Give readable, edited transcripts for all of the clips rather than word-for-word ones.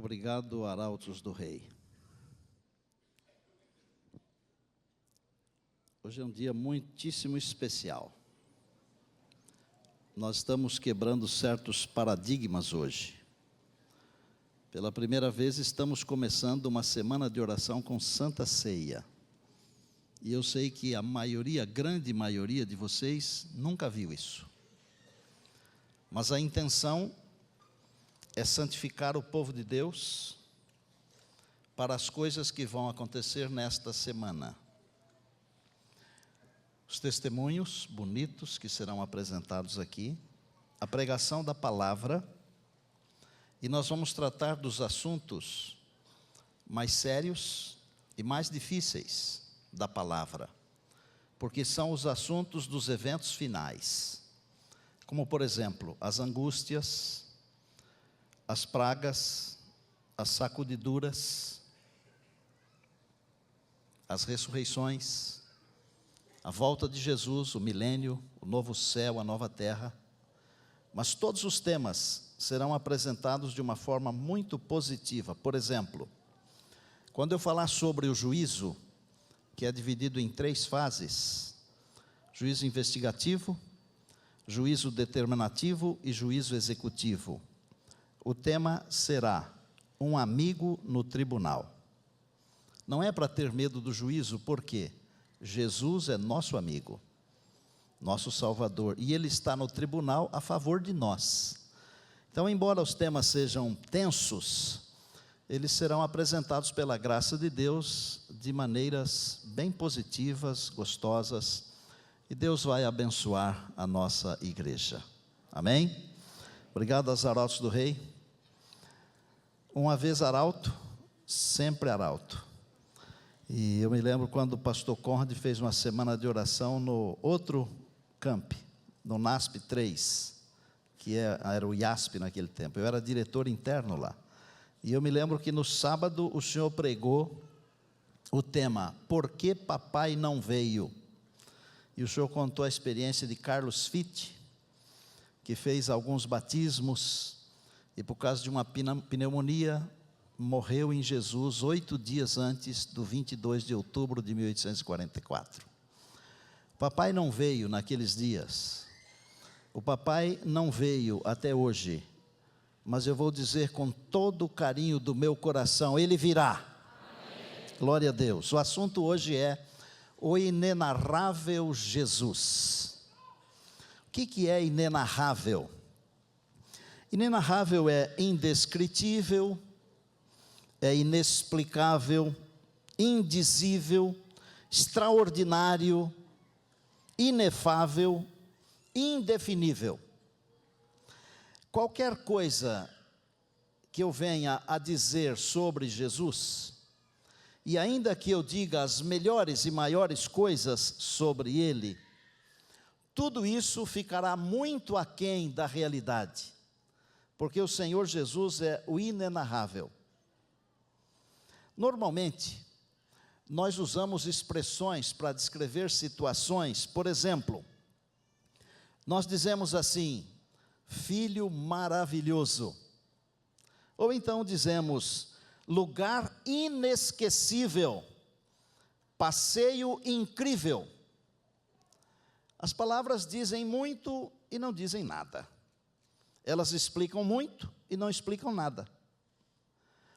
Obrigado, arautos do rei. Hoje é um dia muitíssimo especial. Nós estamos quebrando certos paradigmas hoje. Pela primeira vez estamos começando uma semana de oração com Santa Ceia. E eu sei que a maioria, grande maioria de vocês nunca viu isso. Mas a intenção é santificar o povo de Deus para as coisas que vão acontecer nesta semana. Os testemunhos bonitos que serão apresentados aqui, a pregação da palavra, e nós vamos tratar dos assuntos mais sérios e mais difíceis da palavra, porque são os assuntos dos eventos finais, como por exemplo, as angústias, as pragas, as sacudiduras, as ressurreições, a volta de Jesus, o milênio, o novo céu, a nova terra. Mas todos os temas serão apresentados de uma forma muito positiva. Por exemplo, quando eu falar sobre o juízo, que é dividido em 3 fases: juízo investigativo, juízo determinativo e juízo executivo. O tema será um amigo no tribunal. Não é para ter medo do juízo, porque Jesus é nosso amigo, nosso Salvador, e Ele está no tribunal a favor de nós. Então, embora os temas sejam tensos, eles serão apresentados pela graça de Deus de maneiras bem positivas, gostosas, e Deus vai abençoar a nossa igreja. Amém? Obrigado aos arautos do rei. Uma vez arauto, sempre arauto. E eu me lembro quando o pastor Conrad fez uma semana de oração no outro camp, no NASP 3, que era o IASP naquele tempo. Eu era diretor interno lá. E eu me lembro que no sábado o senhor pregou o tema, por que papai não veio? E o senhor contou a experiência de Carlos Fitt, que fez alguns batismos, e por causa de uma pneumonia, morreu em Jesus 8 dias antes do 22 de outubro de 1844. O papai não veio naqueles dias. O papai não veio até hoje. Mas eu vou dizer com todo o carinho do meu coração, ele virá. Amém. Glória a Deus. O assunto hoje é o inenarrável Jesus. O que é inenarrável? Inenarrável é indescritível, é inexplicável, indizível, extraordinário, inefável, indefinível. Qualquer coisa que eu venha a dizer sobre Jesus, e ainda que eu diga as melhores e maiores coisas sobre Ele, tudo isso ficará muito aquém da realidade, porque o Senhor Jesus é o inenarrável. Normalmente, nós usamos expressões para descrever situações. Por exemplo, nós dizemos assim, filho maravilhoso. Ou então dizemos, lugar inesquecível, passeio incrível. As palavras dizem muito e não dizem nada. Elas explicam muito e não explicam nada.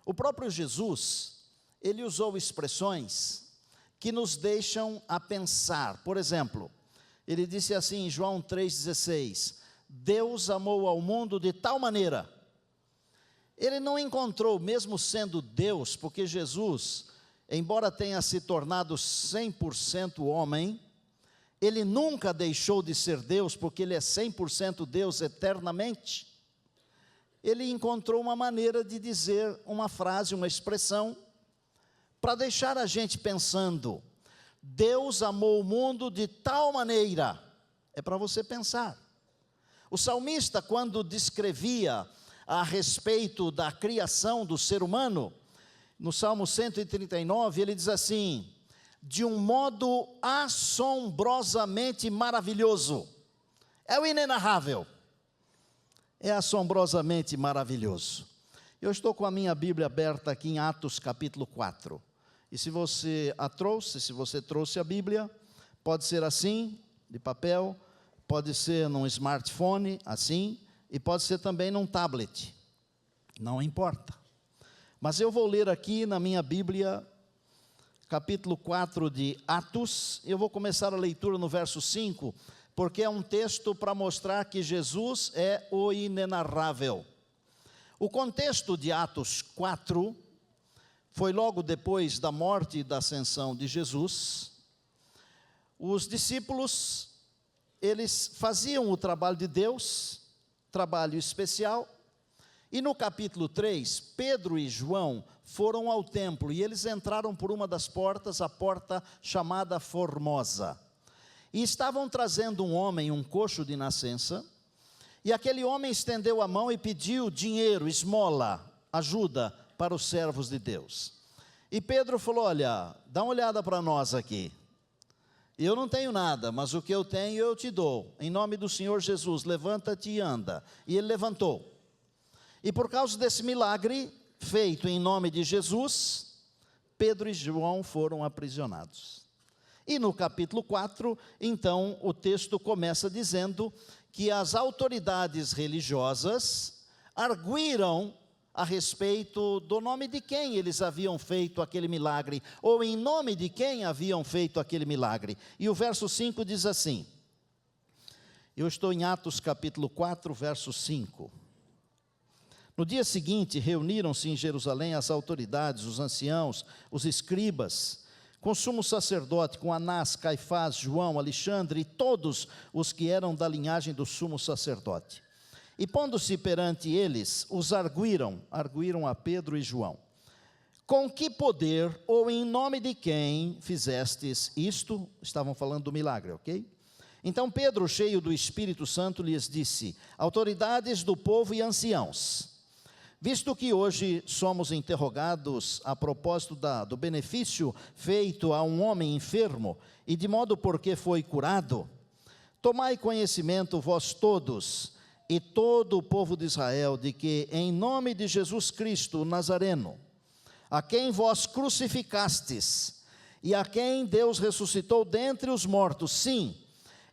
O próprio Jesus, ele usou expressões que nos deixam a pensar. Por exemplo, ele disse assim em João 3,16, Deus amou ao mundo de tal maneira. Ele não encontrou, mesmo sendo Deus, porque Jesus, embora tenha se tornado 100% homem, ele nunca deixou de ser Deus, porque ele é 100% Deus eternamente. Ele encontrou uma maneira de dizer uma frase, uma expressão, para deixar a gente pensando. Deus amou o mundo de tal maneira. É para você pensar. O salmista, quando descrevia a respeito da criação do ser humano, no Salmo 139, ele diz assim, de um modo assombrosamente maravilhoso. É o inenarrável. É assombrosamente maravilhoso. Eu estou com a minha Bíblia aberta aqui em Atos capítulo 4. E se você a trouxe, se você trouxe a Bíblia, pode ser assim, de papel, pode ser num smartphone, assim, e pode ser também num tablet. Não importa. Mas eu vou ler aqui na minha Bíblia, capítulo 4 de Atos. Eu vou começar a leitura no verso 5, porque é um texto para mostrar que Jesus é o inenarrável. O contexto de Atos 4 foi logo depois da morte e da ascensão de Jesus. Os discípulos, eles faziam o trabalho de Deus, trabalho especial, e no capítulo 3, Pedro e João foram ao templo, e eles entraram por uma das portas, a porta chamada Formosa, e estavam trazendo um homem, um coxo de nascença, e aquele homem estendeu a mão e pediu dinheiro, esmola, ajuda para os servos de Deus. E Pedro falou: olha, dá uma olhada para nós aqui. Eu não tenho nada, mas o que eu tenho eu te dou. Em nome do Senhor Jesus, levanta-te e anda. E ele levantou. E por causa desse milagre, feito em nome de Jesus, Pedro e João foram aprisionados. E no capítulo 4, então, o texto começa dizendo que as autoridades religiosas arguíram a respeito do nome de quem eles haviam feito aquele milagre, ou em nome de quem haviam feito aquele milagre. E o verso 5 diz assim, eu estou em Atos capítulo 4, verso 5. No dia seguinte, reuniram-se em Jerusalém as autoridades, os anciãos, os escribas, com o sumo sacerdote, com Anás, Caifás, João, Alexandre e todos os que eram da linhagem do sumo sacerdote. E pondo-se perante eles, os arguíram a Pedro e João. Com que poder ou em nome de quem fizestes isto? Estavam falando do milagre, ok? Então Pedro, cheio do Espírito Santo, lhes disse: autoridades do povo e anciãos, visto que hoje somos interrogados a propósito do benefício feito a um homem enfermo, e de modo porque foi curado, tomai conhecimento vós todos, e todo o povo de Israel, de que em nome de Jesus Cristo, o Nazareno, a quem vós crucificastes, e a quem Deus ressuscitou dentre os mortos, sim,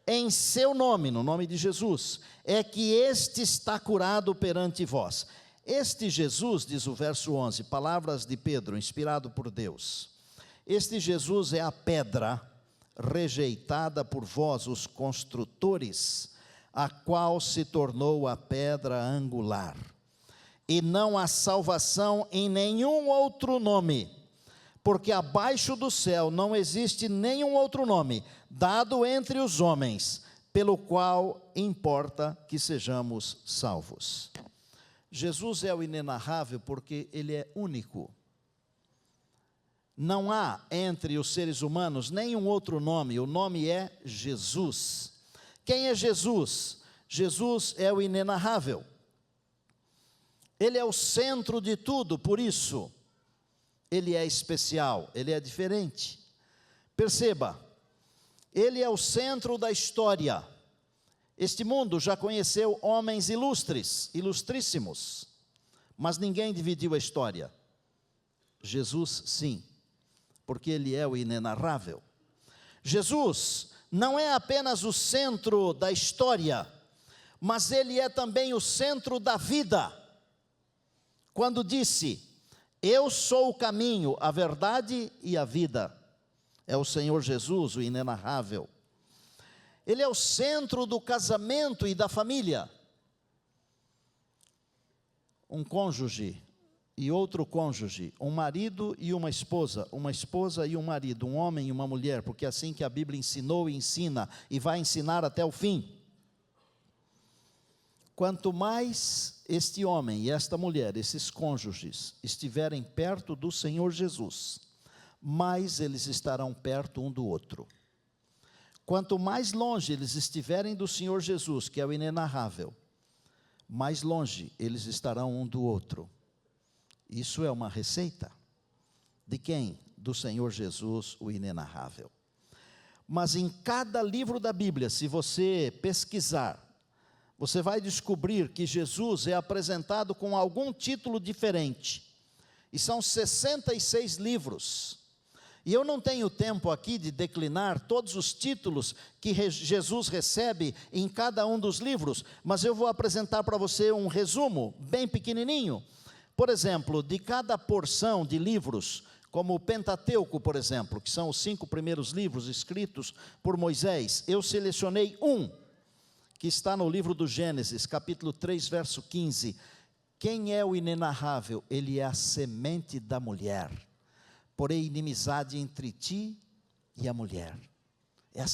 em seu nome, no nome de Jesus, é que este está curado perante vós. Este Jesus, diz o verso 11, palavras de Pedro, inspirado por Deus, este Jesus é a pedra rejeitada por vós, os construtores, a qual se tornou a pedra angular. E não há salvação em nenhum outro nome, porque abaixo do céu não existe nenhum outro nome, dado entre os homens, pelo qual importa que sejamos salvos. Jesus é o inenarrável porque ele é único. Não há entre os seres humanos nenhum outro nome, o nome é Jesus. Quem é Jesus? Jesus é o inenarrável. Ele é o centro de tudo, por isso, ele é especial, ele é diferente. Perceba, ele é o centro da história. Este mundo já conheceu homens ilustres, ilustríssimos, mas ninguém dividiu a história. Jesus, sim, porque ele é o inenarrável. Jesus não é apenas o centro da história, mas ele é também o centro da vida. Quando disse: eu sou o caminho, a verdade e a vida, é o Senhor Jesus, o inenarrável. Ele é o centro do casamento e da família. Um cônjuge e outro cônjuge, um marido e uma esposa e um marido, um homem e uma mulher, porque é assim que a Bíblia ensinou e ensina, e vai ensinar até o fim. Quanto mais este homem e esta mulher, esses cônjuges, estiverem perto do Senhor Jesus, mais eles estarão perto um do outro. Quanto mais longe eles estiverem do Senhor Jesus, que é o inenarrável, mais longe eles estarão um do outro. Isso é uma receita. De quem? Do Senhor Jesus, o inenarrável. Mas em cada livro da Bíblia, se você pesquisar, você vai descobrir que Jesus é apresentado com algum título diferente. E são 66 livros. E eu não tenho tempo aqui de declinar todos os títulos que Jesus recebe em cada um dos livros, mas eu vou apresentar para você um resumo bem pequenininho. Por exemplo, de cada porção de livros, como o Pentateuco, por exemplo, que são os 5 primeiros livros escritos por Moisés, eu selecionei um, que está no livro do Gênesis, capítulo 3, verso 15. Quem é o inenarrável? Ele é a semente da mulher. Porém, inimizade entre ti e a mulher. É a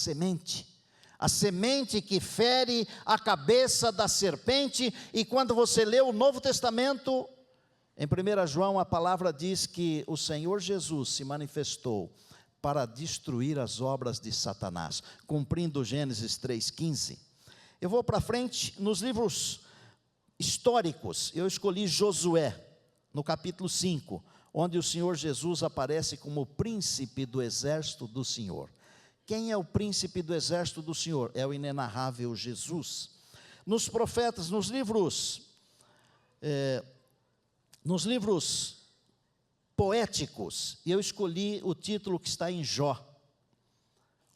semente que fere a cabeça da serpente. E quando você lê o Novo Testamento, em 1 João, a palavra diz que o Senhor Jesus se manifestou para destruir as obras de Satanás, cumprindo Gênesis 3,15. Eu vou para frente, nos livros históricos, eu escolhi Josué, no capítulo 5, onde o Senhor Jesus aparece como príncipe do exército do Senhor. Quem é o príncipe do exército do Senhor? É o inenarrável Jesus. Nos profetas, nos livros poéticos, eu escolhi o título que está em Jó.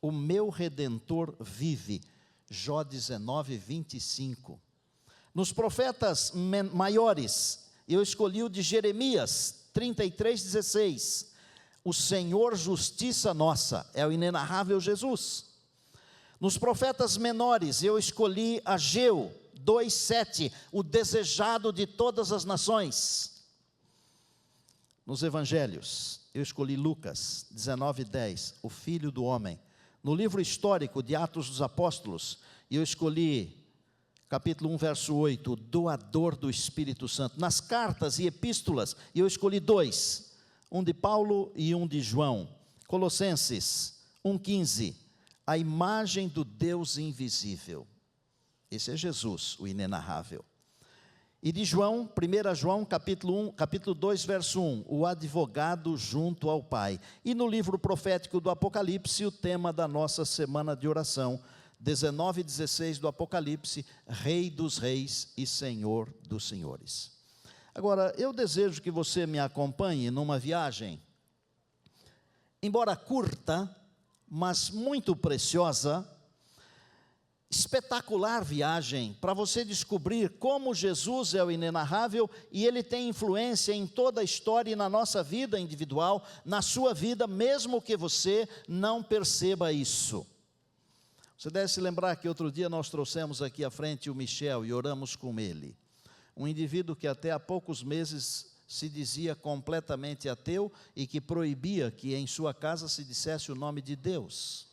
O meu Redentor vive. Jó 19, 25. Nos profetas maiores, eu escolhi o de Jeremias 33, 16. O Senhor justiça nossa, é o inenarrável Jesus. Nos profetas menores, eu escolhi Ageu 2, 7. O desejado de todas as nações. Nos evangelhos, eu escolhi Lucas 19, 10. O Filho do Homem. No livro histórico de Atos dos Apóstolos, eu escolhi capítulo 1, verso 8, o doador do Espírito Santo. Nas cartas e epístolas, eu escolhi 2, um de Paulo e um de João. Colossenses 1,15, a imagem do Deus invisível. Esse é Jesus, o inenarrável. E de João, 1 João, capítulo 2, verso 1, o advogado junto ao Pai. E no livro profético do Apocalipse, o tema da nossa semana de oração, 19 e 16 do Apocalipse, Rei dos Reis e Senhor dos Senhores. Agora, eu desejo que você me acompanhe numa viagem, embora curta, mas muito preciosa, espetacular viagem, para você descobrir como Jesus é o inenarrável e Ele tem influência em toda a história e na nossa vida individual, na sua vida, mesmo que você não perceba isso. Você deve se lembrar que outro dia nós trouxemos aqui à frente o Michel e oramos com ele. Um indivíduo que até há poucos meses se dizia completamente ateu e que proibia que em sua casa se dissesse o nome de Deus.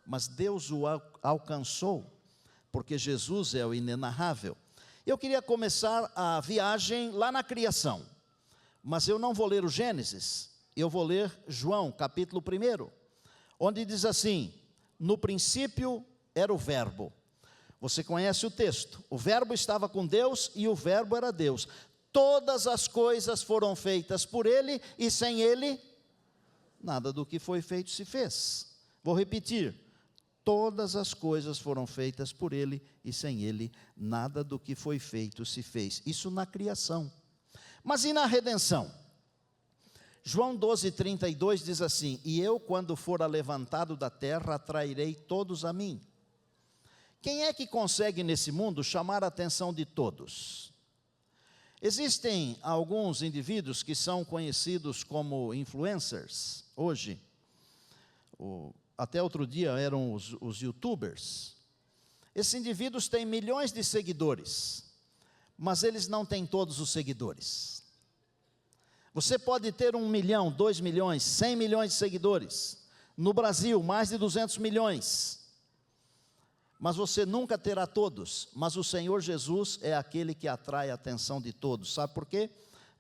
Mas Deus o alcançou, porque Jesus é o inenarrável. Eu queria começar a viagem lá na criação, mas eu não vou ler o Gênesis, eu vou ler João, capítulo 1, onde diz assim: no princípio era o verbo. Você conhece o texto. O verbo estava com Deus e o verbo era Deus. Todas as coisas foram feitas por Ele e sem Ele, nada do que foi feito se fez. Vou repetir. Todas as coisas foram feitas por Ele e sem Ele, nada do que foi feito se fez. Isso na criação. Mas e na redenção? João 12, 32 diz assim: e eu, quando for levantado da terra, atrairei todos a mim. Quem é que consegue nesse mundo chamar a atenção de todos? Existem alguns indivíduos que são conhecidos como influencers, hoje. Até outro dia eram os youtubers. Esses indivíduos têm milhões de seguidores, mas eles não têm todos os seguidores. Você pode ter 1 milhão, 2 milhões, 100 milhões de seguidores. No Brasil, mais de 200 milhões. Mas você nunca terá todos. Mas o Senhor Jesus é aquele que atrai a atenção de todos. Sabe por quê?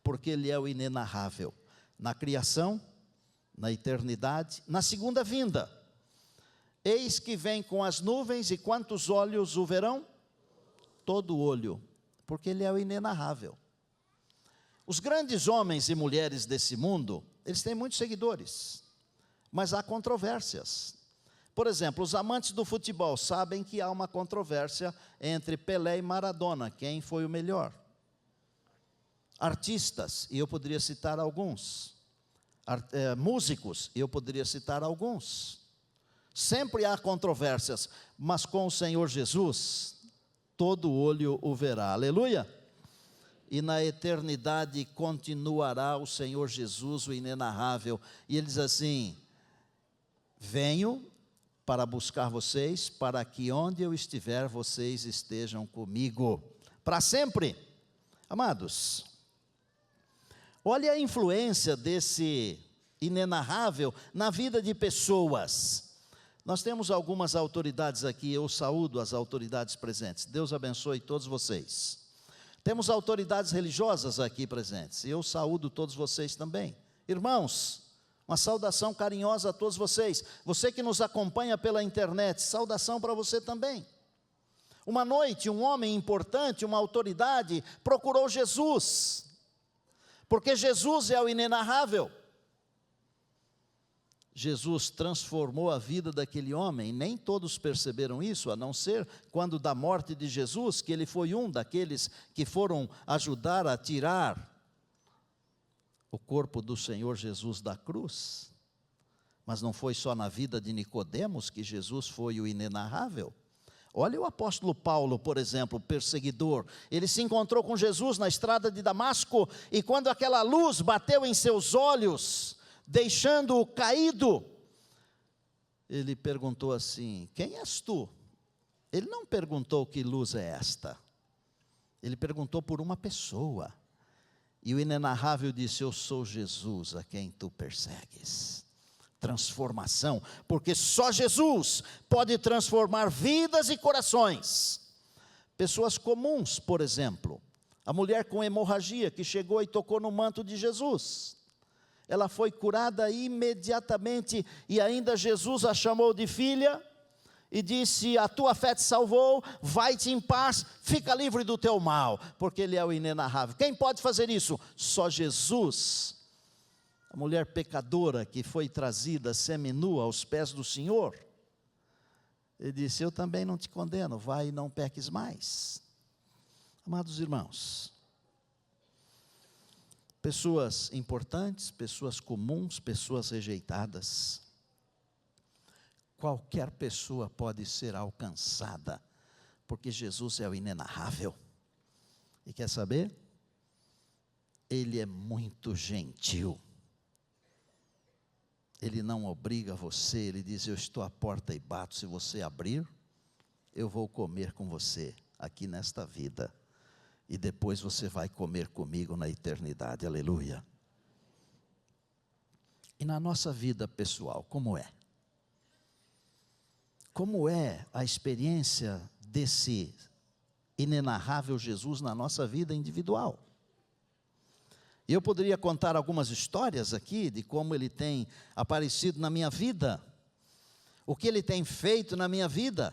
Porque Ele é o inenarrável. Na criação, na eternidade, na segunda vinda. Eis que vem com as nuvens, e quantos olhos o verão? Todo olho, porque Ele é o inenarrável. Os grandes homens e mulheres desse mundo, eles têm muitos seguidores, mas há controvérsias, Por exemplo, os amantes do futebol sabem que há uma controvérsia entre Pelé e Maradona, quem foi o melhor. Artistas, e eu poderia citar alguns. Músicos, e eu poderia citar alguns. Sempre há controvérsias, mas com o Senhor Jesus, todo olho o verá. Aleluia! E na eternidade continuará o Senhor Jesus, o inenarrável. E ele diz assim: venho para buscar vocês, para que onde eu estiver, vocês estejam comigo, para sempre. Amados, olha a influência desse inenarrável na vida de pessoas. Nós temos algumas autoridades aqui, eu saúdo as autoridades presentes. Deus abençoe todos vocês. Temos autoridades religiosas aqui presentes, e eu saúdo todos vocês também. Irmãos, uma saudação carinhosa a todos vocês. Você que nos acompanha pela internet, saudação para você também. Uma noite, um homem importante, uma autoridade, procurou Jesus, porque Jesus é o inenarrável. Jesus transformou a vida daquele homem, nem todos perceberam isso, a não ser quando da morte de Jesus, que ele foi um daqueles que foram ajudar a tirar o corpo do Senhor Jesus da cruz. Mas não foi só na vida de Nicodemos que Jesus foi o inenarrável. Olha o apóstolo Paulo, por exemplo, perseguidor. Ele se encontrou com Jesus na estrada de Damasco, e quando aquela luz bateu em seus olhos, deixando-o caído, ele perguntou assim: quem és tu? Ele não perguntou que luz é esta, ele perguntou por uma pessoa. E o inenarrável disse: eu sou Jesus a quem tu persegues. Transformação, porque só Jesus pode transformar vidas e corações. Pessoas comuns, por exemplo, a mulher com hemorragia que chegou e tocou no manto de Jesus. Ela foi curada imediatamente, e ainda Jesus a chamou de filha e disse: a tua fé te salvou, vai-te em paz, fica livre do teu mal, porque ele é o inenarrável. Quem pode fazer isso? Só Jesus. A mulher pecadora que foi trazida seminua aos pés do Senhor, ele disse: eu também não te condeno, vai e não peques mais. Amados irmãos, pessoas importantes, pessoas comuns, pessoas rejeitadas, qualquer pessoa pode ser alcançada, porque Jesus é o inenarrável. E quer saber? Ele é muito gentil. Ele não obriga você, ele diz: eu estou à porta e bato, se você abrir, eu vou comer com você aqui nesta vida, e depois você vai comer comigo na eternidade. Aleluia. E na nossa vida pessoal, como é? Como é a experiência desse inenarrável Jesus na nossa vida individual? E eu poderia contar algumas histórias aqui de como ele tem aparecido na minha vida, o que ele tem feito na minha vida,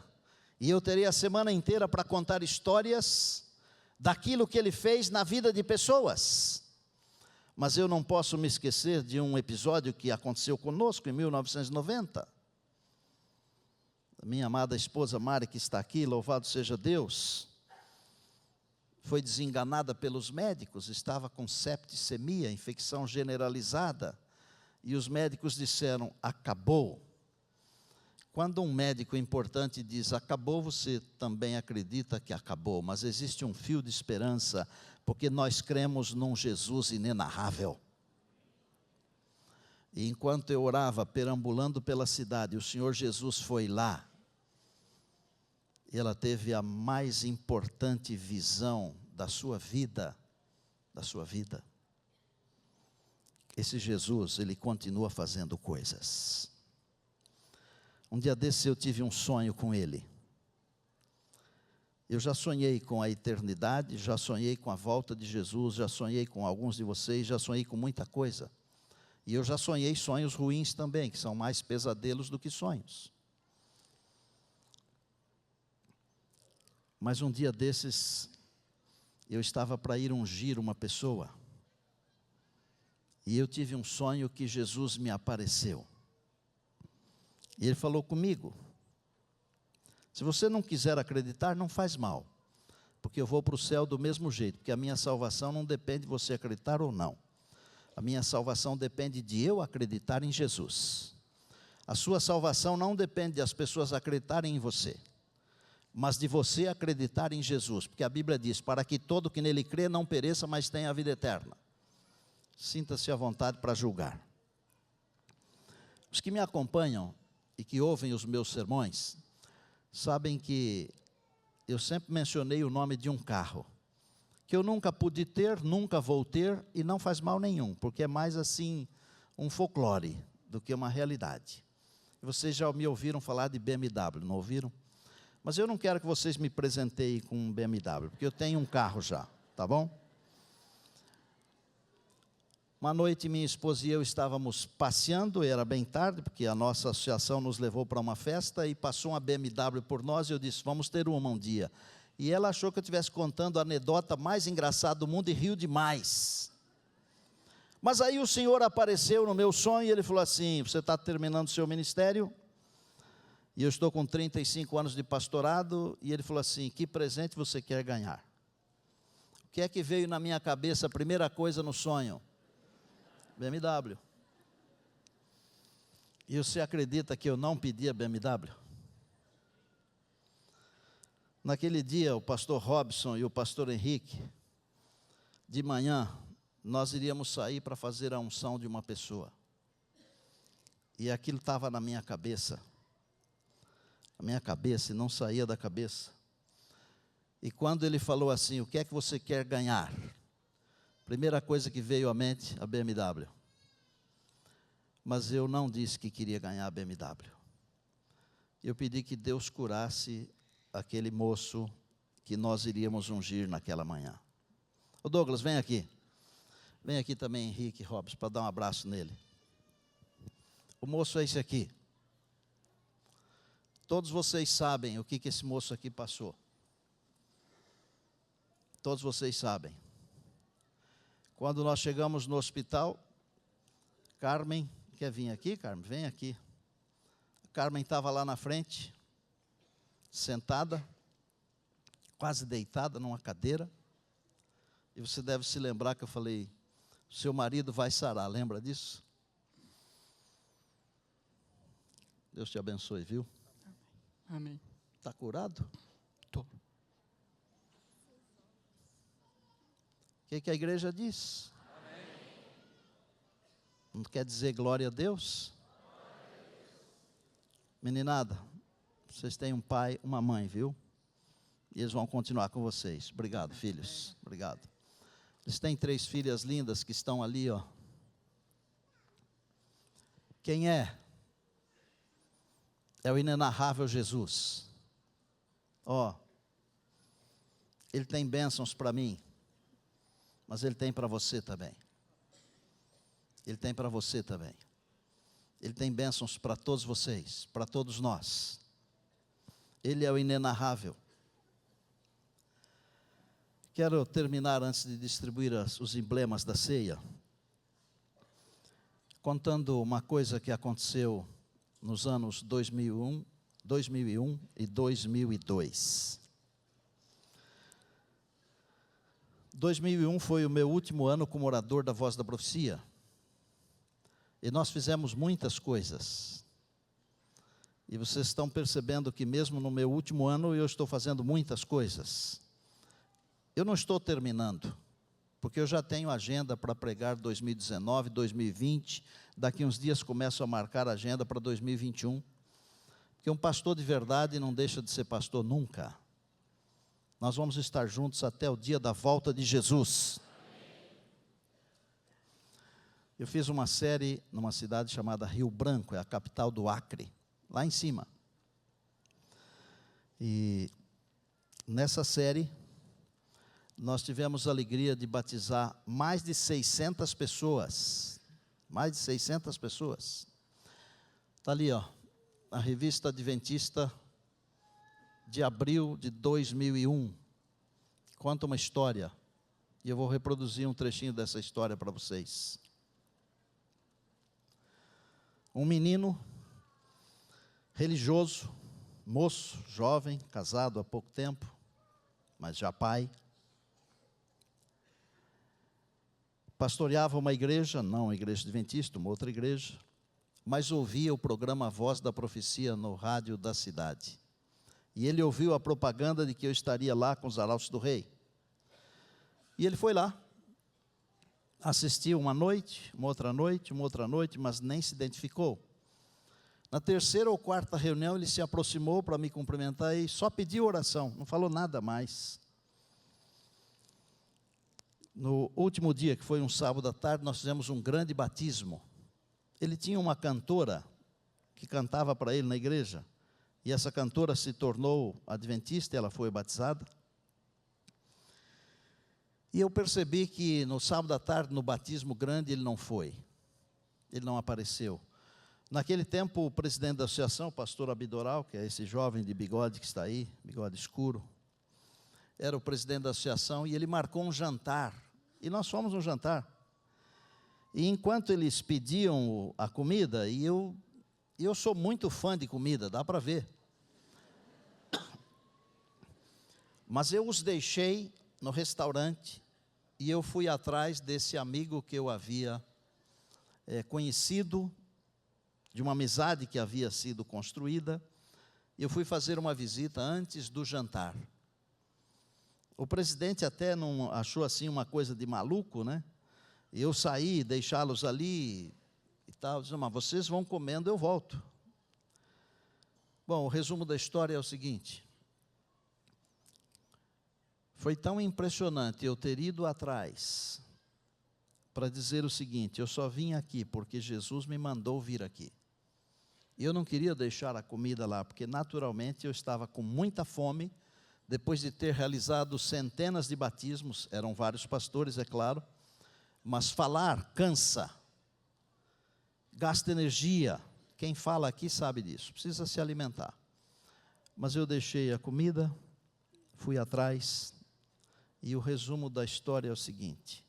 e eu teria a semana inteira para contar histórias daquilo que ele fez na vida de pessoas. Mas eu não posso me esquecer de um episódio que aconteceu conosco em 1990. A minha amada esposa Mari, que está aqui, louvado seja Deus, foi desenganada pelos médicos, estava com septicemia, infecção generalizada, e os médicos disseram: acabou. Quando um médico importante diz acabou, você também acredita que acabou, mas existe um fio de esperança, porque nós cremos num Jesus inenarrável. E enquanto eu orava, perambulando pela cidade, o Senhor Jesus foi lá, e ela teve a mais importante visão da sua vida, Esse Jesus, ele continua fazendo coisas. Um dia desses eu tive um sonho com ele. Eu já sonhei com a eternidade, já sonhei com a volta de Jesus, já sonhei com alguns de vocês, já sonhei com muita coisa. E eu já sonhei sonhos ruins também, que são mais pesadelos do que sonhos. Mas um dia desses, eu estava para ir ungir uma pessoa, e eu tive um sonho que Jesus me apareceu. E ele falou comigo: se você não quiser acreditar, não faz mal, porque eu vou para o céu do mesmo jeito, porque a minha salvação não depende de você acreditar ou não. A minha salvação depende de eu acreditar em Jesus. A sua salvação não depende de as pessoas acreditarem em você, mas de você acreditar em Jesus, porque a Bíblia diz: para que todo que nele crê não pereça, mas tenha a vida eterna. Sinta-se à vontade para julgar. Os que me acompanham e que ouvem os meus sermões, sabem que eu sempre mencionei o nome de um carro, que eu nunca pude ter, nunca vou ter, e não faz mal nenhum, porque é mais assim um folclore do que uma realidade. Vocês já me ouviram falar de BMW, não ouviram? Mas eu não quero que vocês me presenteiem com um BMW, porque eu tenho um carro já, tá bom? Uma noite minha esposa e eu estávamos passeando, era bem tarde, porque a nossa associação nos levou para uma festa, e passou uma BMW por nós, e eu disse: vamos ter uma um dia. E ela achou que eu estivesse contando a anedota mais engraçada do mundo e riu demais. Mas aí o Senhor apareceu no meu sonho e Ele falou assim: você está terminando o seu ministério, e eu estou com 35 anos de pastorado, e Ele falou assim: que presente você quer ganhar? O que é que veio na minha cabeça, a primeira coisa no sonho? BMW. E você acredita que eu não pedi a BMW? Naquele dia, o pastor Robson e o pastor Henrique, de manhã, nós iríamos sair para fazer a unção de uma pessoa. E aquilo estava na minha cabeça, e não saía da cabeça. E quando ele falou assim: o que é que você quer ganhar? Primeira coisa que veio à mente, a BMW. Mas eu não disse que queria ganhar a BMW. Eu pedi que Deus curasse aquele moço que nós iríamos ungir naquela manhã. Ô Douglas, vem aqui. Vem aqui também, Henrique Robson, para dar um abraço nele. O moço é esse aqui. Todos vocês sabem o que esse moço aqui passou. Todos vocês sabem. Quando nós chegamos no hospital, Carmen, quer vir aqui, Carmen? Vem aqui. Carmen estava lá na frente, sentada, quase deitada numa cadeira. E você deve se lembrar que eu falei: seu marido vai sarar, lembra disso? Deus te abençoe, viu? Amém. Está curado? Estou. O que a igreja diz? Amém. Não quer dizer glória a Deus? Meninada, vocês têm um pai, uma mãe, viu? E eles vão continuar com vocês. Obrigado, filhos. Obrigado. Eles têm 3 filhas lindas que estão ali, ó. Quem é? É o inenarrável Jesus. Ó, Ele tem bênçãos para mim, mas Ele tem para você também. Ele tem para você também. Ele tem bênçãos para todos vocês, para todos nós. Ele é o inenarrável. Quero terminar, antes de distribuir os emblemas da ceia, contando uma coisa que aconteceu nos anos 2001 e 2002. 2001 foi o meu último ano como orador da Voz da Profecia. E nós fizemos muitas coisas. E vocês estão percebendo que mesmo no meu último ano eu estou fazendo muitas coisas. Eu não estou terminando, porque eu já tenho agenda para pregar 2019, 2020. Daqui uns dias começo a marcar a agenda para 2021. Porque um pastor de verdade não deixa de ser pastor nunca. Nós vamos estar juntos até o dia da volta de Jesus. Eu fiz uma série numa cidade chamada Rio Branco, é a capital do Acre, lá em cima. E nessa série, nós tivemos a alegria de batizar mais de 600 pessoas. Mais de 600 pessoas. Está ali, ó, a revista Adventista de abril de 2001. Conta uma história. E eu vou reproduzir um trechinho dessa história para vocês. Um menino religioso, moço, jovem, casado há pouco tempo, mas já pai. Pastoreava uma igreja, não a igreja adventista, uma outra igreja, mas ouvia o programa Voz da Profecia no rádio da cidade. E ele ouviu a propaganda de que eu estaria lá com os arautos do rei. E ele foi lá, assistiu uma noite, uma outra noite, mas nem se identificou. Na terceira ou quarta reunião, ele se aproximou para me cumprimentar e só pediu oração, não falou nada mais. No último dia, que foi um sábado à tarde, nós fizemos um grande batismo. Ele tinha uma cantora que cantava para ele na igreja, e essa cantora se tornou adventista, ela foi batizada. E eu percebi que no sábado à tarde, no batismo grande, ele não foi, ele não apareceu. Naquele tempo, o presidente da associação, o pastor Abidoral, que é esse jovem de bigode que está aí, bigode escuro, era o presidente da associação, e ele marcou um jantar, e nós fomos no jantar. E enquanto eles pediam a comida, e eu sou muito fã de comida, dá para ver. Mas eu os deixei no restaurante, e eu fui atrás desse amigo que eu havia conhecido, de uma amizade que havia sido construída. Eu fui fazer uma visita antes do jantar. O presidente até não achou assim uma coisa de maluco, né? Eu saí, deixá-los ali e tal, disse, mas vocês vão comendo, eu volto. Bom, o resumo da história é o seguinte: foi tão impressionante eu ter ido atrás para dizer o seguinte: eu só vim aqui porque Jesus me mandou vir aqui. Eu não queria deixar a comida lá, porque naturalmente eu estava com muita fome, depois de ter realizado centenas de batismos, eram vários pastores, é claro, mas falar cansa, gasta energia. Quem fala aqui sabe disso, precisa se alimentar. Mas eu deixei a comida, fui atrás, e o resumo da história é o seguinte: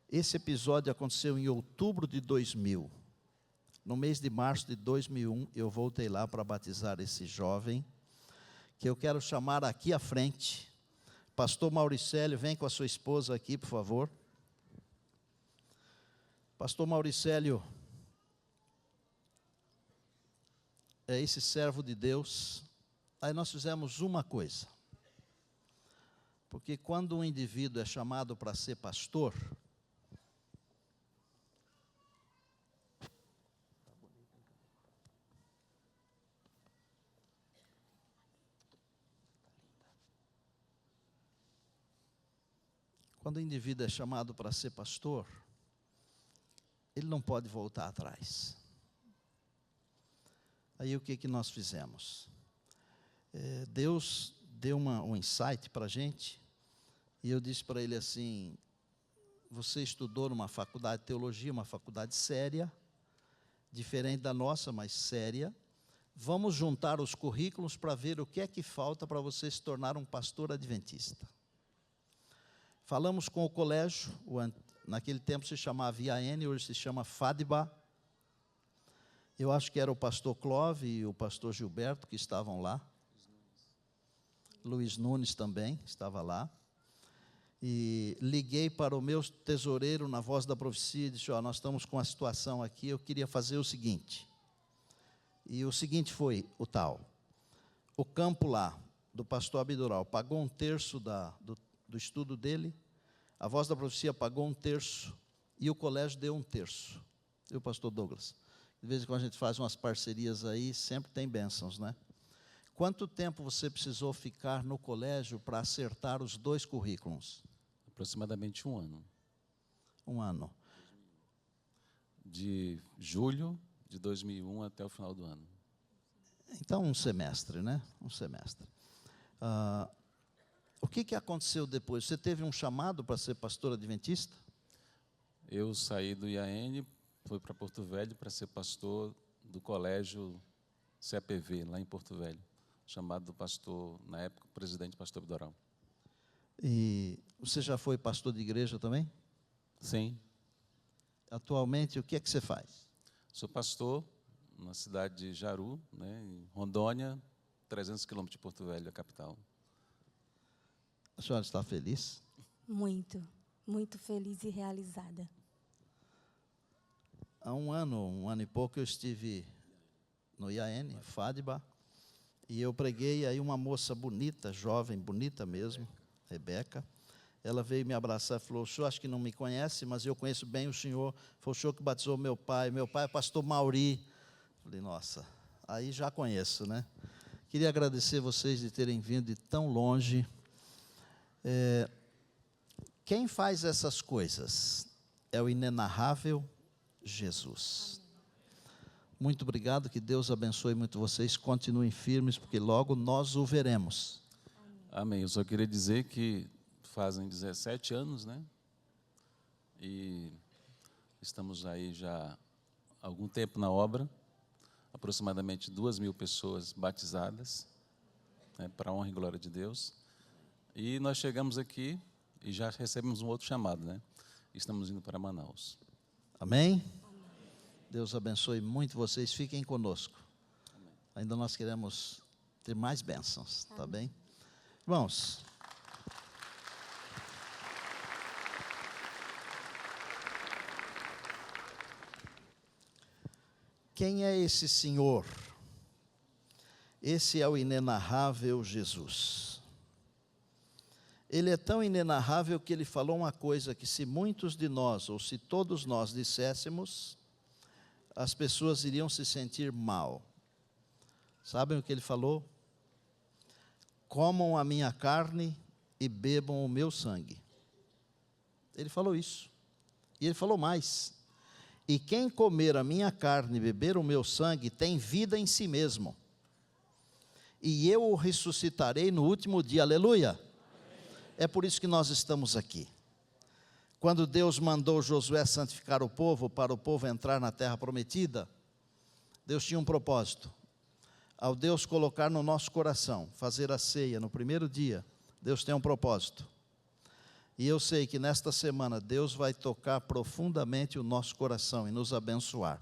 esse episódio aconteceu em outubro de 2000. No mês de março de 2001, eu voltei lá para batizar esse jovem, que eu quero chamar aqui à frente. Pastor Mauricélio, vem com a sua esposa aqui, por favor. Pastor Mauricélio é esse servo de Deus. Aí nós fizemos uma coisa, porque quando um indivíduo é chamado para ser pastor, ele não pode voltar atrás. Aí o que nós fizemos? Deus deu um insight para a gente, e eu disse para ele assim: você estudou numa faculdade de teologia, uma faculdade séria, diferente da nossa, mas séria. Vamos juntar os currículos para ver o que é que falta para você se tornar um pastor adventista. Falamos com o colégio, naquele tempo se chamava IAN, hoje se chama FADBA. Eu acho que era o pastor Clove e o pastor Gilberto que estavam lá. Luiz Nunes também estava lá. E liguei para o meu tesoureiro na Voz da Profecia e disse: nós estamos com uma situação aqui, eu queria fazer o seguinte. E o seguinte foi o tal: o campo lá, do pastor Abidoral, pagou 1/3 do estudo dele, a Voz da Profecia pagou 1/3, e o colégio deu 1/3. E o pastor Douglas, de vez em quando a gente faz umas parcerias aí, sempre tem bênçãos, né? Quanto tempo você precisou ficar no colégio para acertar os 2 currículos? Aproximadamente 1 ano. 1 ano. De julho de 2001 até o final do ano. Então, um semestre, né? Um semestre. O que aconteceu depois? Você teve um chamado para ser pastor adventista? Eu saí do IAN, fui para Porto Velho para ser pastor do colégio CAPV, lá em Porto Velho, chamado do pastor, na época, o presidente pastor Abidoral. E você já foi pastor de igreja também? Sim. Atualmente, o que é que você faz? Sou pastor na cidade de Jaru, né, em Rondônia, 300 quilômetros de Porto Velho, a capital. A senhora está feliz? Muito, muito feliz e realizada. Há um ano e pouco, eu estive no IAN, Fádiba, e eu preguei, aí uma moça bonita, jovem, bonita mesmo, Rebeca, ela veio me abraçar e falou: o senhor acho que não me conhece, mas eu conheço bem o senhor, foi o senhor que batizou meu pai é pastor Mauri. Falei, nossa, aí já conheço, né? Queria agradecer vocês de terem vindo de tão longe. Quem faz essas coisas é o inenarrável Jesus. Muito obrigado, que Deus abençoe muito vocês, continuem firmes, porque logo nós o veremos. Amém. Eu só queria dizer que fazem 17 anos, né? E estamos aí já há algum tempo na obra, aproximadamente 2.000 pessoas batizadas, né, para a honra e glória de Deus. E nós chegamos aqui e já recebemos um outro chamado, né? Estamos indo para Manaus. Amém? Deus abençoe muito vocês, fiquem conosco. Ainda nós queremos ter mais bênçãos, tá bem? Irmãos, quem é esse Senhor? Esse é o inenarrável Jesus. Ele é tão inenarrável que ele falou uma coisa que, se muitos de nós, ou se todos nós disséssemos, as pessoas iriam se sentir mal. Sabem o que ele falou? Comam a minha carne e bebam o meu sangue. Ele falou isso. E ele falou mais: e quem comer a minha carne e beber o meu sangue tem vida em si mesmo. E eu o ressuscitarei no último dia. Aleluia! É por isso que nós estamos aqui. Quando Deus mandou Josué santificar o povo, para o povo entrar na terra prometida, Deus tinha um propósito. Ao Deus colocar no nosso coração, fazer a ceia no primeiro dia, Deus tem um propósito. E eu sei que nesta semana Deus vai tocar profundamente o nosso coração e nos abençoar.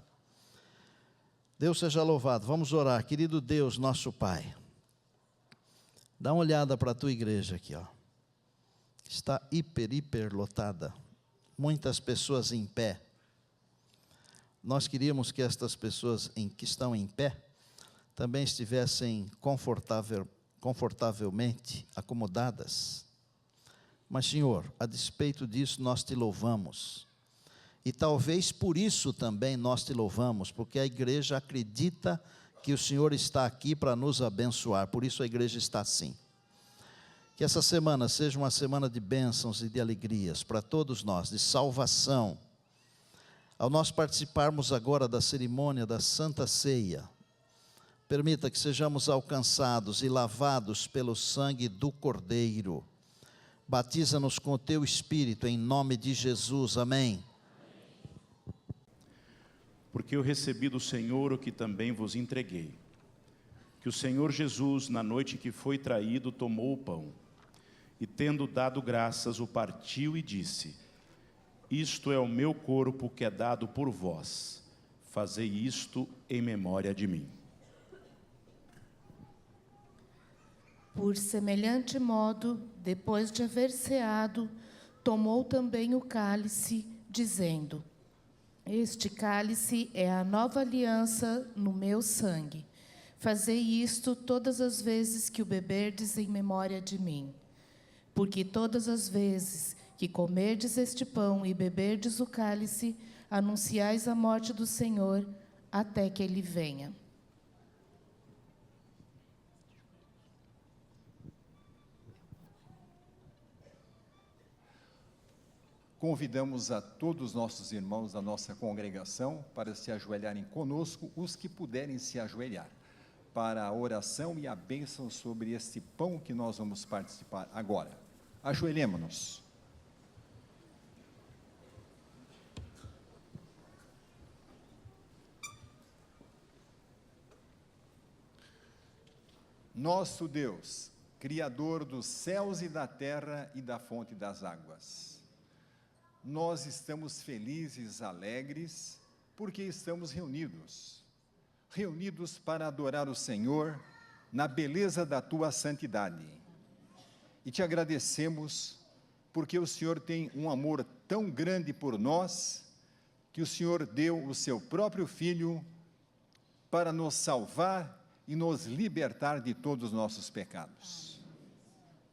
Deus seja louvado. Vamos orar. Querido Deus, nosso Pai, dá uma olhada para a tua igreja aqui, ó. Está hiper lotada. Muitas pessoas em pé. Nós queríamos que estas pessoas que estão em pé também estivessem confortavelmente acomodadas. Mas, Senhor, a despeito disso, nós te louvamos. E talvez por isso também nós te louvamos, porque a igreja acredita que o Senhor está aqui para nos abençoar. Por isso a igreja está assim. Que essa semana seja uma semana de bênçãos e de alegrias para todos nós, de salvação. Ao nós participarmos agora da cerimônia da Santa Ceia, permita que sejamos alcançados e lavados pelo sangue do Cordeiro. Batiza-nos com o teu Espírito, em nome de Jesus. Amém. Porque eu recebi do Senhor o que também vos entreguei. Que o Senhor Jesus, na noite que foi traído, tomou o pão, e tendo dado graças, o partiu e disse: isto é o meu corpo que é dado por vós. Fazei isto em memória de mim. Por semelhante modo, depois de haver ceado, tomou também o cálice, dizendo: este cálice é a nova aliança no meu sangue. Fazei isto todas as vezes que o beberdes em memória de mim. Porque todas as vezes que comerdes este pão e beberdes o cálice, anunciais a morte do Senhor, até que Ele venha. Convidamos a todos os nossos irmãos da nossa congregação para se ajoelharem conosco, os que puderem se ajoelhar, para a oração e a bênção sobre este pão que nós vamos participar agora. Ajoelhemo-nos. Nosso Deus, Criador dos céus e da terra e da fonte das águas, nós estamos felizes, alegres, porque estamos reunidos. reunidos para adorar o Senhor na beleza da tua santidade. E te agradecemos porque o Senhor tem um amor tão grande por nós, que o Senhor deu o seu próprio Filho para nos salvar e nos libertar de todos os nossos pecados.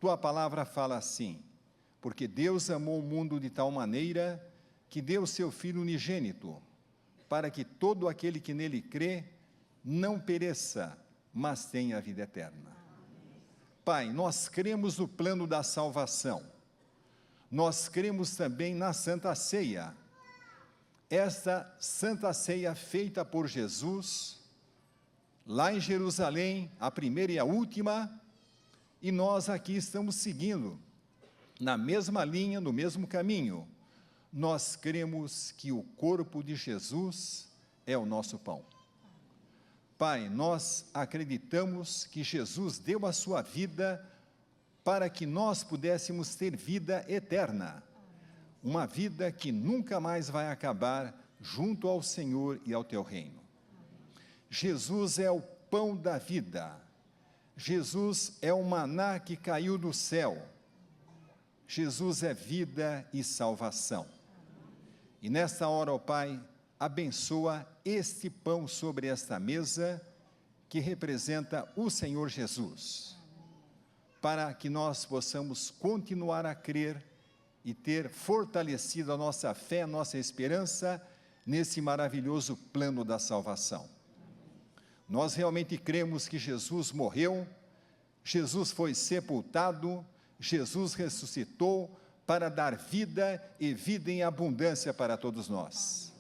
Tua palavra fala assim: porque Deus amou o mundo de tal maneira que deu o seu Filho unigênito, para que todo aquele que nele crê não pereça, mas tenha a vida eterna. Pai, nós cremos no plano da salvação. Nós cremos também na Santa Ceia. Esta Santa Ceia feita por Jesus, lá em Jerusalém, a primeira e a última, e nós aqui estamos seguindo na mesma linha, no mesmo caminho. Nós cremos que o corpo de Jesus é o nosso pão. Pai, nós acreditamos que Jesus deu a sua vida para que nós pudéssemos ter vida eterna, uma vida que nunca mais vai acabar junto ao Senhor e ao teu reino. Jesus é o pão da vida. Jesus é o maná que caiu do céu. Jesus é vida e salvação. E nesta hora, ó Pai, abençoa este pão sobre esta mesa, que representa o Senhor Jesus, para que nós possamos continuar a crer e ter fortalecido a nossa fé, a nossa esperança, nesse maravilhoso plano da salvação. Nós realmente cremos que Jesus morreu, Jesus foi sepultado, Jesus ressuscitou para dar vida e vida em abundância para todos nós.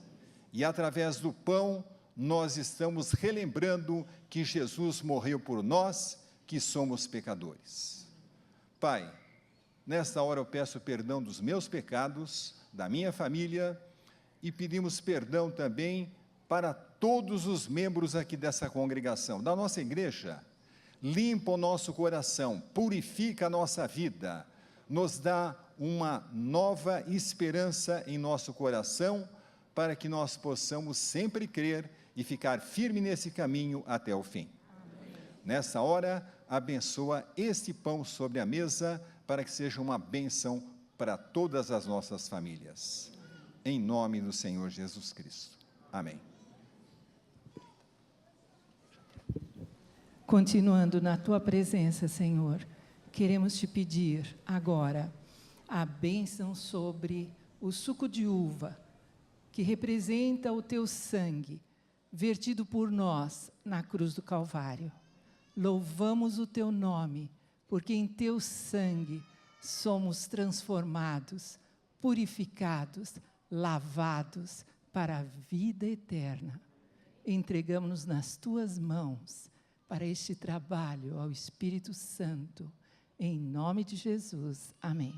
E através do pão, nós estamos relembrando que Jesus morreu por nós, que somos pecadores. Pai, nesta hora eu peço perdão dos meus pecados, da minha família, e pedimos perdão também para todos os membros aqui dessa congregação, da nossa igreja. Limpa o nosso coração, purifica a nossa vida, nos dá uma nova esperança em nosso coração, para que nós possamos sempre crer e ficar firme nesse caminho até o fim. Amém. Nessa hora, abençoa este pão sobre a mesa, para que seja uma bênção para todas as nossas famílias. Em nome do Senhor Jesus Cristo. Amém. Continuando na tua presença, Senhor, queremos te pedir agora a bênção sobre o suco de uva, que representa o teu sangue, vertido por nós na cruz do Calvário. Louvamos o teu nome, porque em teu sangue somos transformados, purificados, lavados para a vida eterna. Entregamos-nos nas tuas mãos para este trabalho ao Espírito Santo, em nome de Jesus. Amém.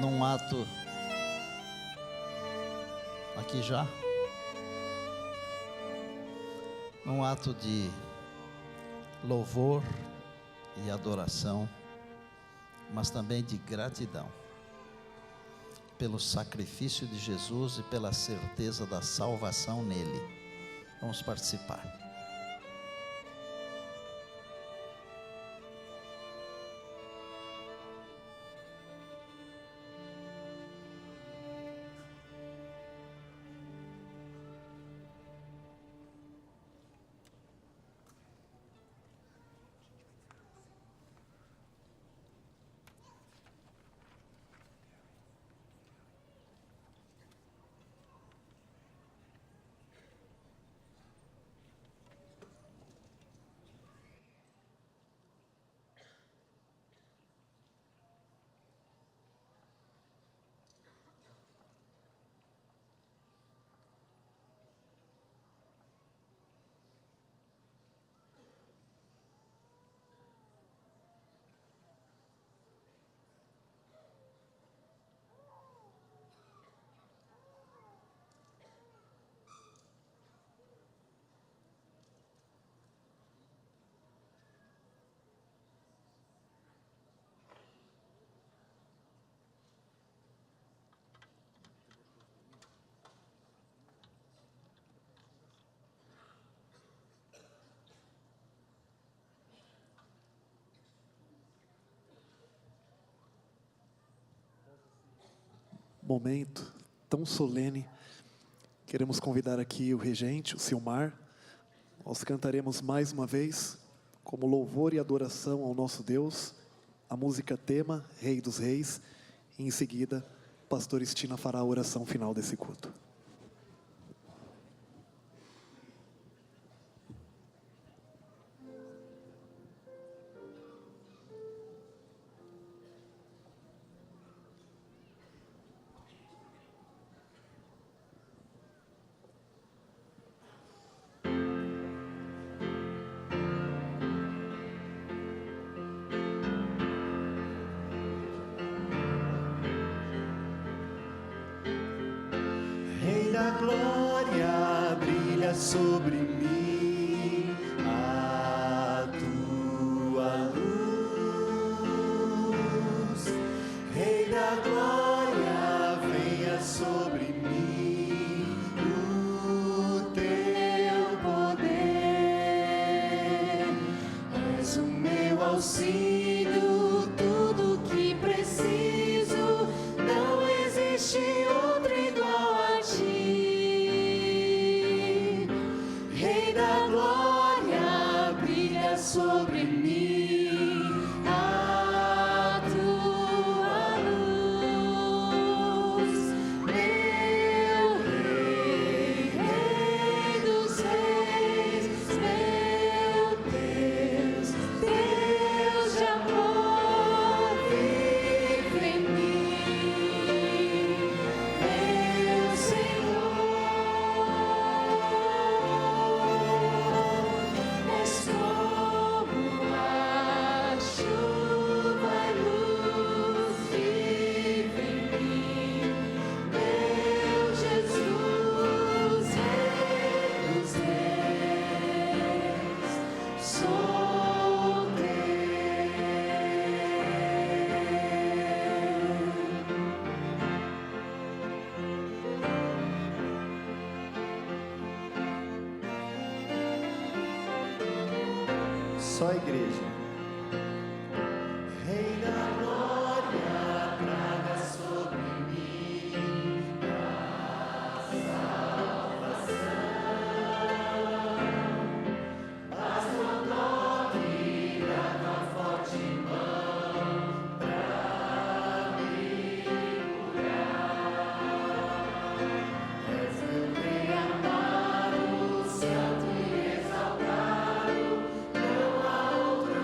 num ato, aqui já, num ato de louvor e adoração, mas também de gratidão pelo sacrifício de Jesus e pela certeza da salvação nele. Vamos participar. Momento tão solene, queremos convidar aqui o regente, o Silmar. Nós cantaremos mais uma vez, como louvor e adoração ao nosso Deus, a música tema, Rei dos Reis, e em seguida, o pastor Estina fará a oração final desse culto. A glória brilha sobre mim, a tua luz. Rei da glória, venha sobre mim, o teu poder. És o meu auxílio, tudo que preciso, não existe outro igual a ti. Sobre mim a tua luz, meu Rei, Rei dos Reis, meu Deus, Deus de amor, vive em mim, meu Senhor. Só a igreja. Rei da glória, traga sobre mim a salvação. Basta o toque da tua forte mão pra me curar. És meu Rei amado, santo e exaltado. Não há outro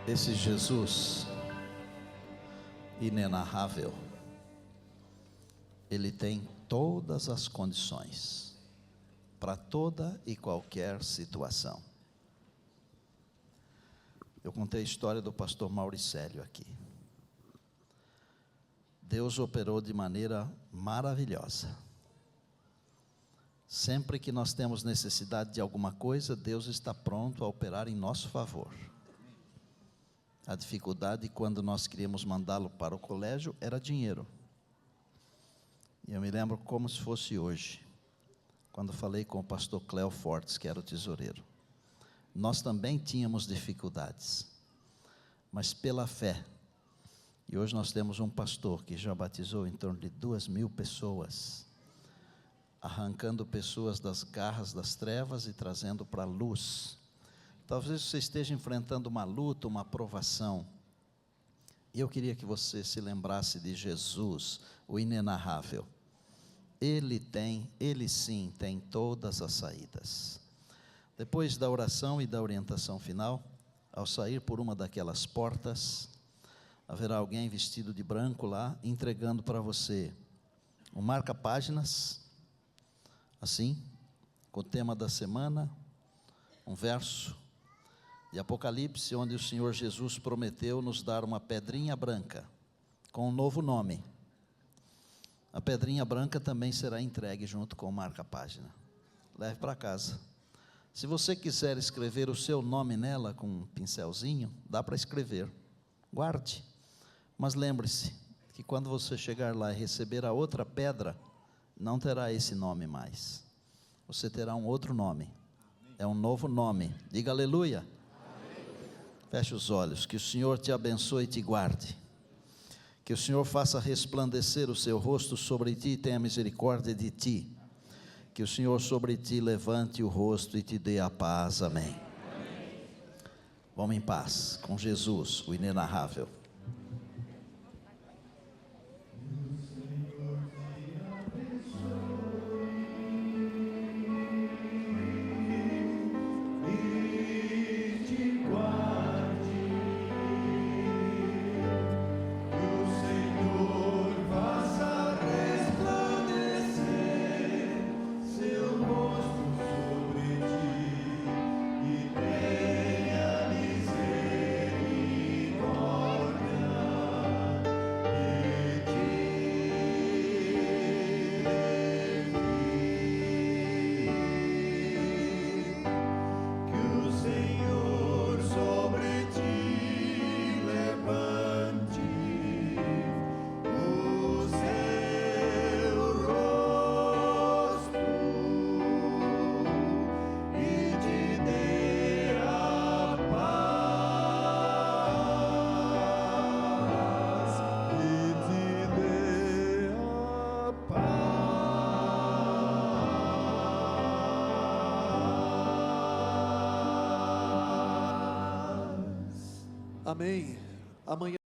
Esse Jesus inenarrável, ele tem todas as condições para toda e qualquer situação. Eu contei a história do pastor Mauricélio aqui. Deus operou de maneira maravilhosa. Sempre que nós temos necessidade de alguma coisa, Deus está pronto a operar em nosso favor. A dificuldade, quando nós queríamos mandá-lo para o colégio, era dinheiro. E eu me lembro como se fosse hoje, quando falei com o pastor Cléo Fortes, que era o tesoureiro. Nós também tínhamos dificuldades, mas pela fé, e hoje nós temos um pastor que já batizou em torno de 2.000 pessoas, arrancando pessoas das garras das trevas e trazendo para a luz. Talvez você esteja enfrentando uma luta, uma provação, e eu queria que você se lembrasse de Jesus, o inenarrável. Ele sim tem todas as saídas. Depois da oração e da orientação final, ao sair por uma daquelas portas, haverá alguém vestido de branco lá, entregando para você um marca-páginas, assim, com o tema da semana, um verso de Apocalipse, onde o Senhor Jesus prometeu nos dar uma pedrinha branca, com um novo nome. A pedrinha branca também será entregue junto com o marca-página. Leve para casa. Se você quiser escrever o seu nome nela com um pincelzinho, dá para escrever. Guarde. Mas lembre-se que quando você chegar lá e receber a outra pedra, não terá esse nome mais. Você terá um outro nome. É um novo nome. Diga aleluia. Amém. Feche os olhos. Que o Senhor te abençoe e te guarde. Que o Senhor faça resplandecer o seu rosto sobre ti e tenha misericórdia de ti. Que o Senhor sobre ti levante o rosto e te dê a paz. Amém. Amém. Vamos em paz com Jesus, o inenarrável. Amém. Amanhã